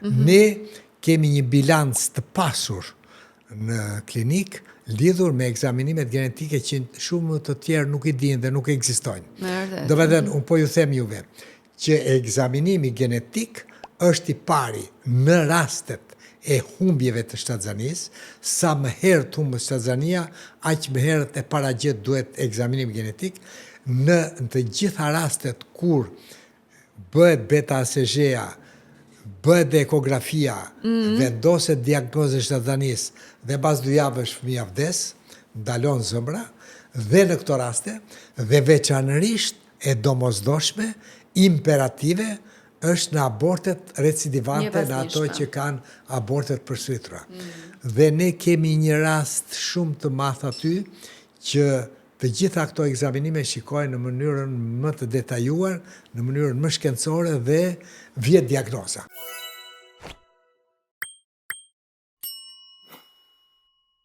Ne kemi një bilans të pasur në klinik lidhur me ekzaminimet genetike që shumë të tjerë nuk i dinë dhe nuk ekzistojnë. Do vetëm unë po ju them juve që ekzaminimi genetik është i pari në rastet e humbjeve të shtatzanisë, sa më herë të humbë shtatzania, aq më herët e paraqet duhet ekzaminim genetik. Në të gjitha rastet kur bëhet beta ACG-a, bëhet dhe ekografia, vendoset diagnoze shtatzanisë dhe pas 2 javësh fëmia vdes, ndalon zëmbra, dhe në këto raste, dhe veçanërisht e domosdoshme, imperative, është në abortet recidivante, në ato që kanë abortet përsëritura. Dhe ne kemi një rast shumë të madh aty që të gjitha këto ekzaminime shikojnë në mënyrën më të detajuar, në mënyrën më shkencore dhe vjet diagnoza.